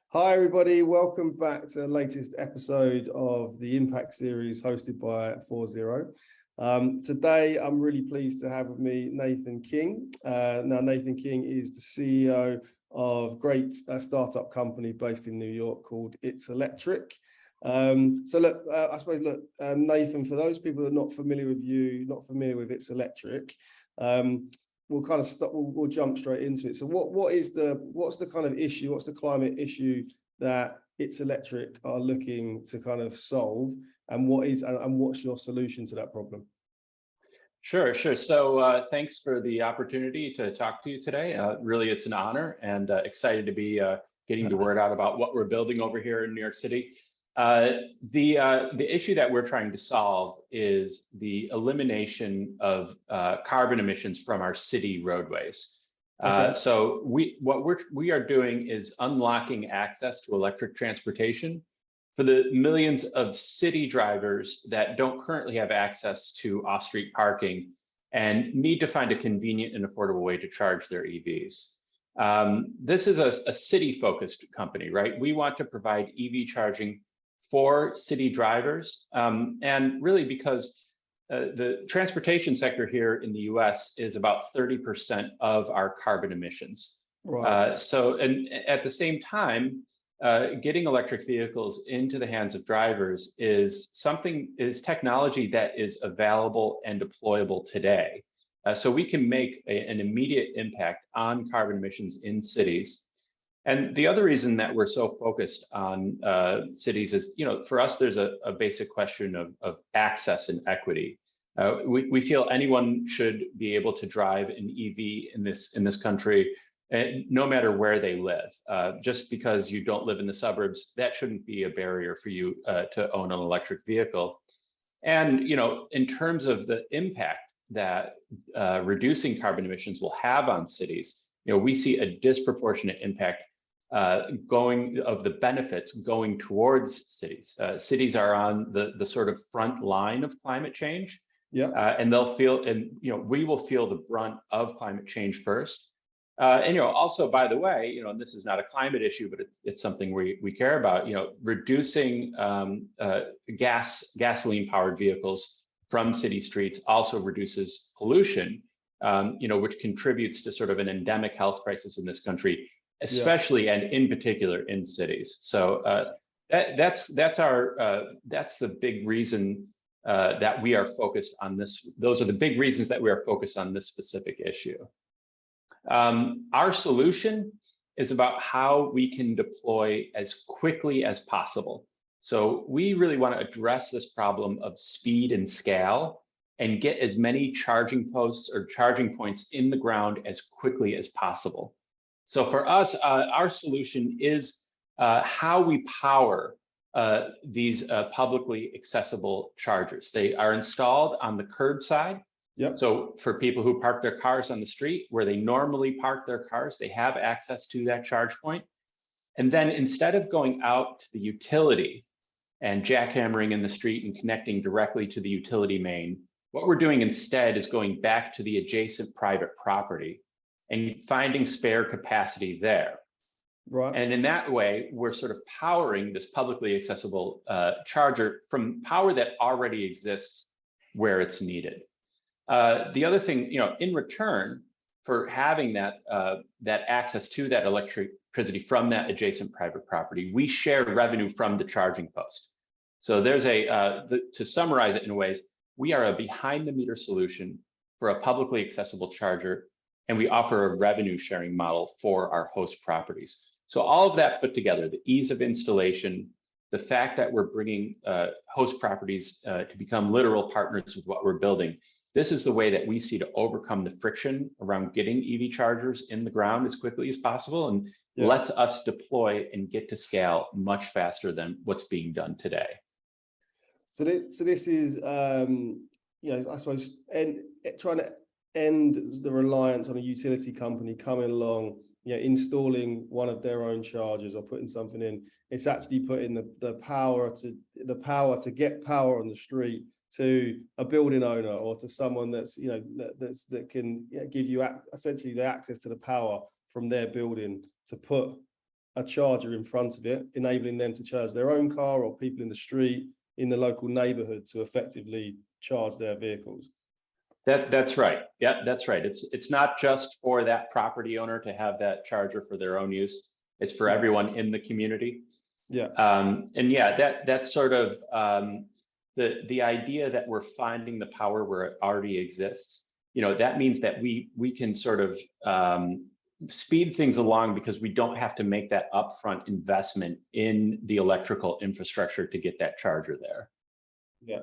Hi, everybody. Welcome back to the latest episode of the Impact series hosted by 40. Today, I'm really pleased to have with me Nathan King. Now, Nathan King is the CEO of a great startup company based in New York called itselectric. Nathan, for those people that are not familiar with you, not familiar with itselectric, we'll kind of stop. We'll jump straight into it. So, what's the kind of issue? What's the climate issue that itselectric are looking to kind of solve, and what's your solution to that problem? Sure. So, thanks for the opportunity to talk to you today. Really, it's an honor, and excited to be getting the word out about what we're building over here in New York City. The issue that we're trying to solve is the elimination of carbon emissions from our city roadways. Okay. So what we are doing is unlocking access to electric transportation for the millions of city drivers that don't currently have access to off-street parking and need to find a convenient and affordable way to charge their EVs. This is a city-focused company, right? We want to provide EV charging for city drivers, and really because the transportation sector here in the US is about 30% of our carbon emissions. Right. And at the same time, getting electric vehicles into the hands of drivers is technology that is available and deployable today. So we can make an immediate impact on carbon emissions in cities. And the other reason that we're so focused on cities is, for us, there's a basic question of access and equity. We feel anyone should be able to drive an EV in this country, no matter where they live. Just because you don't live in the suburbs, that shouldn't be a barrier for you to own an electric vehicle. And in terms of the impact that reducing carbon emissions will have on cities, we see a disproportionate impact of the benefits going towards cities. Cities are on the sort of front line of climate change. Yeah. And we will feel the brunt of climate change first. And also, by the way, and this is not a climate issue, but it's something we care about. Reducing gasoline powered vehicles from city streets also reduces pollution, which contributes to sort of an endemic health crisis in this country, especially and in particular in cities. So that's the big reason that we are focused on this. Those are the big reasons that we are focused on this specific issue. Our solution is about how we can deploy as quickly as possible. So we really want to address this problem of speed and scale and get as many charging posts or charging points in the ground as quickly as possible. So for us, our solution is how we power these publicly accessible chargers. They are installed on the curbside. Yep. So for people who park their cars on the street where they normally park their cars, they have access to that charge point. And then instead of going out to the utility and jackhammering in the street and connecting directly to the utility main, what we're doing instead is going back to the adjacent private property and finding spare capacity there. Right. And in that way, we're sort of powering this publicly accessible charger from power that already exists where it's needed. The other thing, in return for having that access to that electricity from that adjacent private property, we share revenue from the charging post. So there's to summarize it in ways, we are a behind the meter solution for a publicly accessible charger, and we offer a revenue sharing model for our host properties. So all of that put together, the ease of installation, the fact that we're bringing host properties to become literal partners with what we're building, this is the way that we see to overcome the friction around getting EV chargers in the ground as quickly as possible, and lets us deploy and get to scale much faster than what's being done today. So this is, I suppose, trying to end the reliance on a utility company coming along, installing one of their own chargers or putting something in. It's actually putting the power to get power on the street to a building owner or to someone that's, that can give you essentially the access to the power from their building to put a charger in front of it, enabling them to charge their own car or people in the street in the local neighborhood to effectively charge their vehicles. That's right. Yeah, that's right. It's not just for that property owner to have that charger for their own use. It's for everyone in the community. Yeah. And yeah, that's sort of the idea that we're finding the power where it already exists. That means that we can sort of speed things along because we don't have to make that upfront investment in the electrical infrastructure to get that charger there. Yeah.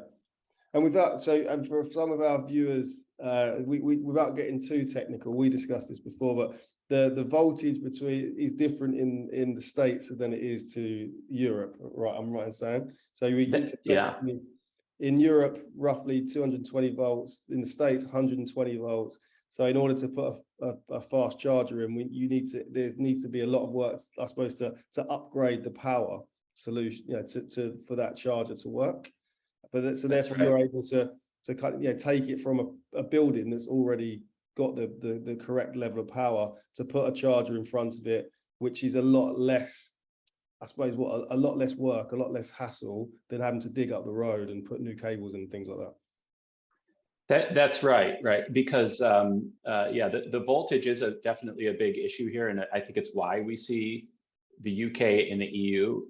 And and for some of our viewers, without getting too technical, we discussed this before, but the voltage between is different in the States than it is to Europe, right? I'm right in saying. So in Europe, roughly 220 volts. In the States, 120 volts. So in order to put a fast charger in, there needs to be a lot of work, I suppose, to upgrade the power solution, for that charger to work. But so therefore, you're able to take it from a building that's already got the correct level of power to put a charger in front of it, which is a lot less, I suppose, a lot less work, a lot less hassle than having to dig up the road and put new cables and things like that. That's right, because the voltage is definitely a big issue here, and I think it's why we see the UK and the EU,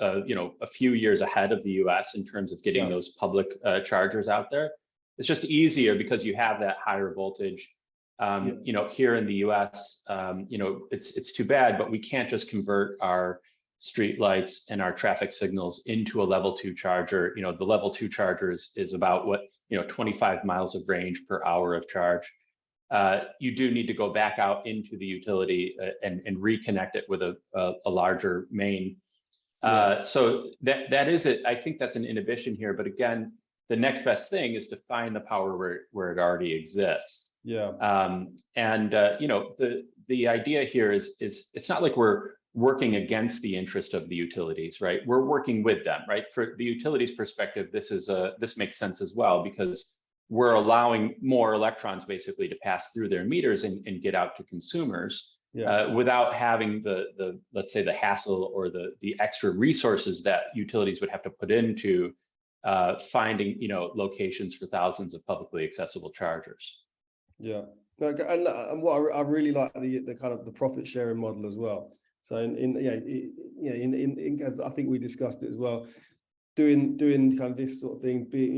a few years ahead of the US in terms of getting those public chargers out there. It's just easier because you have that higher voltage. Here in the US, it's too bad, but we can't just convert our street lights and our traffic signals into a level 2 charger. The level 2 charger is about 25 miles of range per hour of charge. You do need to go back out into the utility and reconnect it with a larger main. So that is it. I think that's an inhibition here. But again, the next best thing is to find the power where it already exists. Yeah. The idea here is it's not like we're working against the interest of the utilities, right? We're working with them, right? For the utilities perspective, this makes sense as well, because we're allowing more electrons basically to pass through their meters and get out to consumers without having the let's say the hassle or the extra resources that utilities would have to put into finding locations for thousands of publicly accessible chargers. Yeah, and what I really like the kind of the profit sharing model as well. So as I think we discussed it as well, doing kind of this sort of thing, being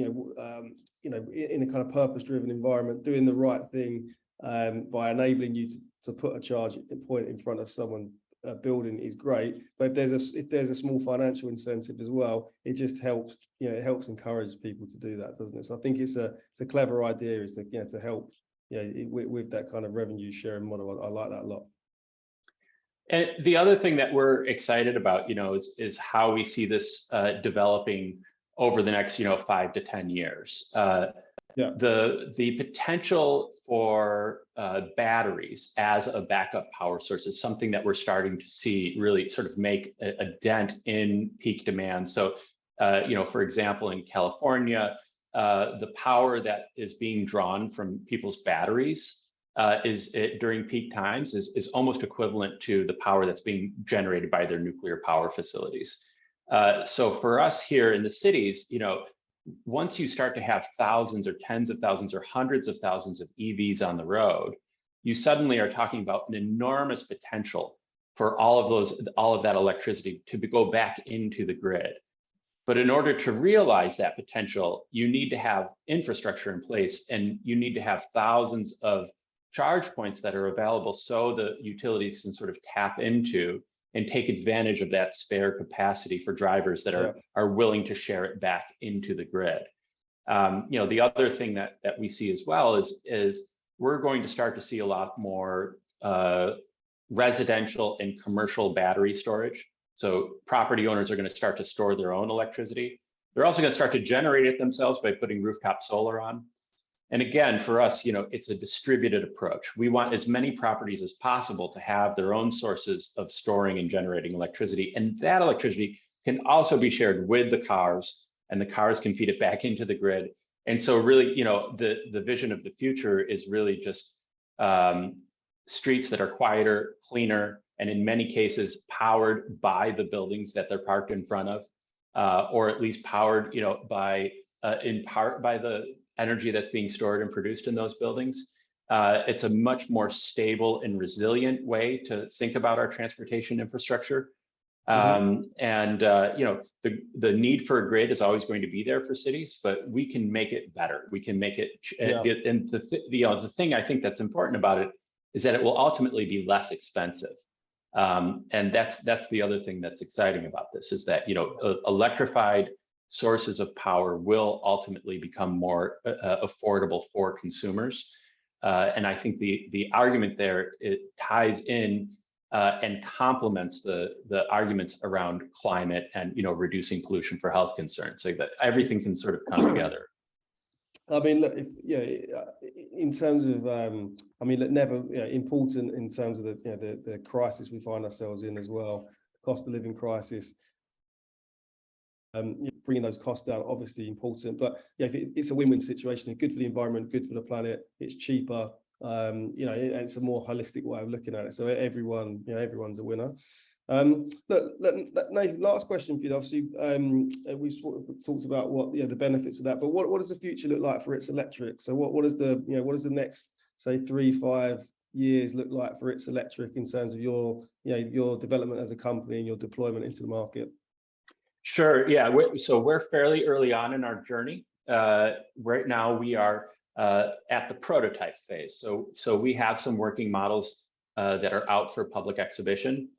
in a kind of purpose-driven environment, doing the right thing by enabling you to put a charge point in front of someone building is great. But if there's a small financial incentive as well, it just helps. It helps encourage people to do that, doesn't it? So I think it's a clever idea, is to help with that kind of revenue sharing model. I like that a lot. And the other thing that we're excited about, is how we see this developing over the next, 5 to 10 years. The potential for batteries as a backup power source is something that we're starting to see really sort of make a dent in peak demand. So, for example, in California, the power that is being drawn from people's batteries during peak times is almost equivalent to the power that's being generated by their nuclear power facilities. So for us here in the cities, once you start to have thousands or tens of thousands or hundreds of thousands of EVs on the road, you suddenly are talking about an enormous potential for all of that electricity to go back into the grid. But in order to realize that potential, you need to have infrastructure in place, and you need to have thousands of charge points that are available so the utilities can sort of tap into and take advantage of that spare capacity for drivers that are willing to share it back into the grid. The other thing that we see as well is we're going to start to see a lot more residential and commercial battery storage. So property owners are going to start to store their own electricity. They're also going to start to generate it themselves by putting rooftop solar on. And again, for us, it's a distributed approach. We want as many properties as possible to have their own sources of storing and generating electricity. And that electricity can also be shared with the cars and the cars can feed it back into the grid. And so really, the vision of the future is really just streets that are quieter, cleaner, and in many cases powered by the buildings that they're parked in front of, or at least powered, by in part by the energy that's being stored and produced in those buildings. It's a much more stable and resilient way to think about our transportation infrastructure. The need for a grid is always going to be there for cities, but we can make it better. We can make it, and the thing I think that's important about it is that it will ultimately be less expensive. And that's the other thing that's exciting about this, is that electrified sources of power will ultimately become more affordable for consumers. And I think the argument there, it ties in and complements the arguments around climate and reducing pollution for health concerns, so that everything can sort of come together. I mean, look, in terms of, important in terms of the crisis we find ourselves in as well, cost of living crisis. Bringing those costs down, obviously important, but if it's a win-win situation, good for the environment, good for the planet, it's cheaper. And it's a more holistic way of looking at it. So everyone's a winner. Look, Nathan, last question for you. Obviously, we've sort of talked about what the benefits of that, but what does the future look like for itselectric? So what does the next, say, 3-5 years look like for itselectric in terms of your development as a company and your deployment into the market? Sure. Yeah. So we're fairly early on in our journey. Right now, we are at the prototype phase. So we have some working models that are out for public exhibition.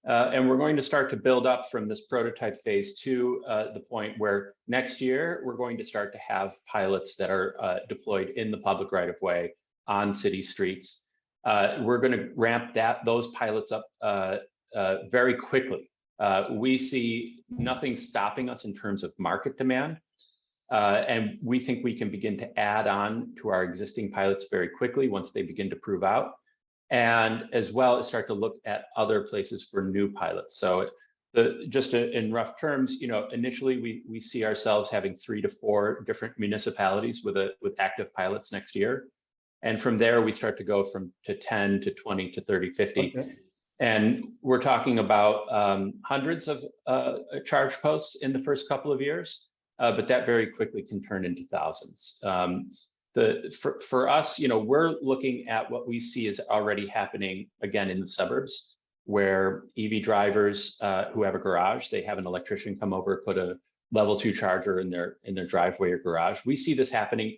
And we're going to start to build up from this prototype phase to the point where next year we're going to start to have pilots that are deployed in the public right of way on city streets. We're going to ramp those pilots up very quickly. We see nothing stopping us in terms of market demand. And we think we can begin to add on to our existing pilots very quickly once they begin to prove out, and as well as start to look at other places for new pilots. So just in rough terms, initially we see ourselves having 3 to 4 different municipalities with active pilots next year. And from there, we start to go to 10 to 20 to 30, 50. Okay. And we're talking about hundreds of charge posts in the first couple of years. But that very quickly can turn into thousands. For us, we're looking at what we see is already happening again in the suburbs, where EV drivers who have a garage, they have an electrician come over, put a level 2 charger in their driveway or garage. We see this happening,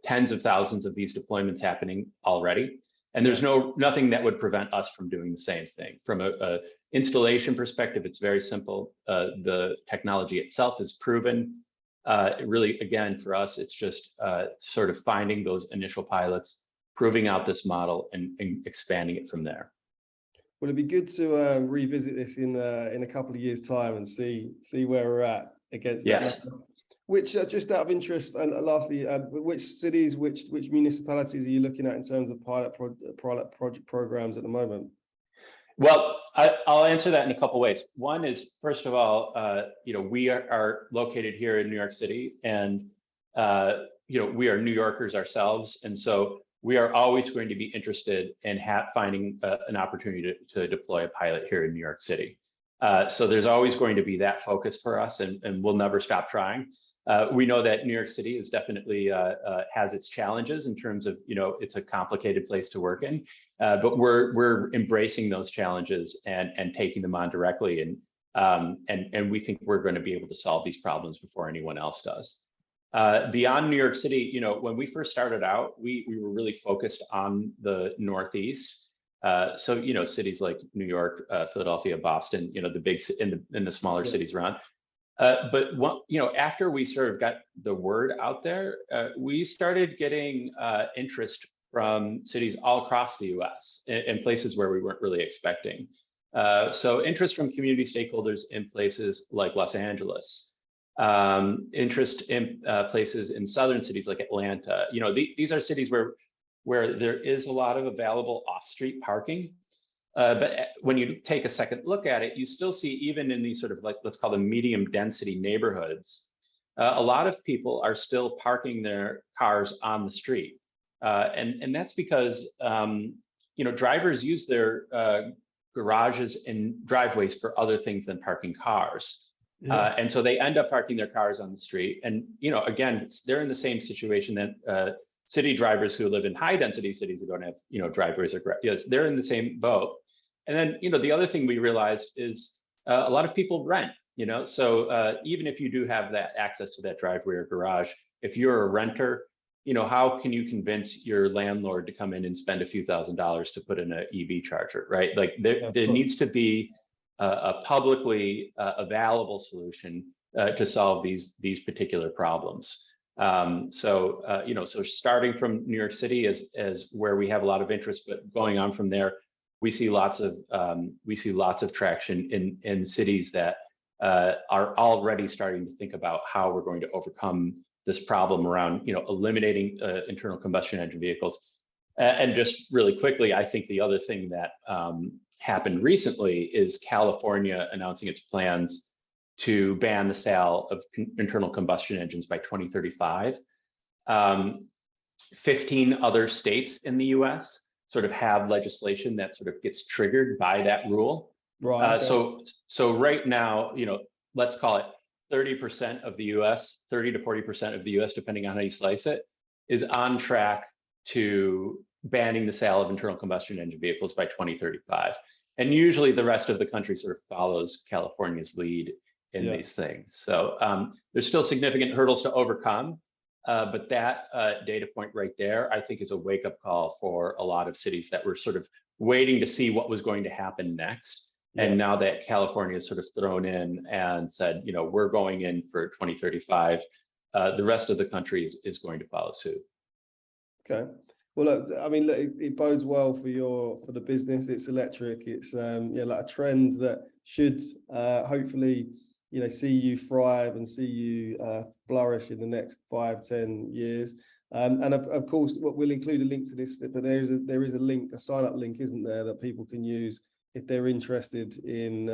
tens of thousands of these deployments happening already. And there's nothing that would prevent us from doing the same thing. From a installation perspective, it's very simple. The technology itself is proven. Really, again, for us, it's just sort of finding those initial pilots, proving out this model, and expanding it from there. Well, it'd be good to revisit this in a couple of years' time and see where we're at against yes. that. Which, just out of interest, and lastly, which cities, which municipalities are you looking at in terms of pilot project programs at the moment? Well, I'll answer that in a couple ways. One is, first of all, we are located here in New York City, and we are New Yorkers ourselves, and so we are always going to be interested in finding an opportunity to deploy a pilot here in New York City. So there's always going to be that focus for us, and we'll never stop trying. We know that New York City is definitely has its challenges in terms of, it's a complicated place to work in, but we're embracing those challenges and taking them on directly. And we think we're going to be able to solve these problems before anyone else does. Beyond New York City, when we first started out, we were really focused on the Northeast. So, cities like New York, Philadelphia, Boston, the big in the smaller cities around. But after we sort of got the word out there, we started getting interest from cities all across the U.S. in places where we weren't really expecting. So interest from community stakeholders in places like Los Angeles, interest in places in southern cities like Atlanta. These are cities where there is a lot of available off-street parking. But when you take a second look at it, you still see, even in these sort of, like, let's call them medium density neighborhoods, a lot of people are still parking their cars on the street. And that's because, drivers use their garages and driveways for other things than parking cars. Yeah. And so they end up parking their cars on the street. And, again, they're in the same situation that city drivers who live in high density cities who don't have, driveways or yes, they're in the same boat. And then, the other thing we realized is a lot of people rent, so even if you do have that access to that driveway or garage, if you're a renter, how can you convince your landlord to come in and spend a few $1,000s to put in an EV charger, right? Like there needs to be a publicly available solution to solve these particular problems. So starting from New York City as where we have a lot of interest, but going on from there, we see lots of traction in cities that are already starting to think about how we're going to overcome this problem around eliminating internal combustion engine vehicles. And just really quickly, I think the other thing that happened recently is California announcing its plans to ban the sale of internal combustion engines by 2035. 15 other states in the US sort of have legislation that sort of gets triggered by that rule. Right. Okay. So right now, let's call it 30% of the US, 30 to 40% of the US, depending on how you slice it, is on track to banning the sale of internal combustion engine vehicles by 2035. And usually the rest of the country sort of follows California's lead in these things. So there's still significant hurdles to overcome. But that data point right there, I think, is a wake-up call for a lot of cities that were sort of waiting to see what was going to happen next. And now that California is sort of thrown in and said, we're going in for 2035, the rest of the country is going to follow suit. Okay. Well, look, I mean, look, it bodes well for the business. It's electric. It's like a trend that should hopefully see you thrive and see you flourish in the next 5-10 years. And of course, we'll include a link to this, but there is a link, a sign up link, isn't there, that people can use if they're interested in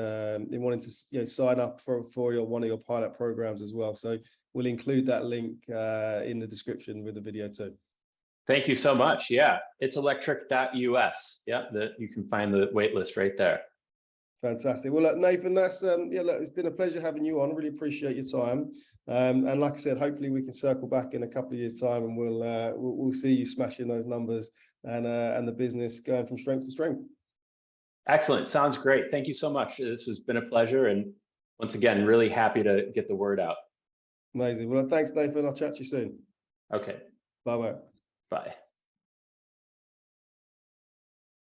wanting to sign up for one of your pilot programs as well. So we'll include that link in the description with the video too. Thank you so much. Yeah, itselectric.us. Yeah, you can find the wait list right there. Fantastic. Well, look, Nathan, that's look, it's been a pleasure having you on. Really appreciate your time. And like I said, hopefully we can circle back in a couple of years' time, and we'll see you smashing those numbers and the business going from strength to strength. Excellent. Sounds great. Thank you so much. This has been a pleasure, and once again, really happy to get the word out. Amazing. Well, thanks, Nathan. I'll chat to you soon. Okay. Bye-bye. Bye.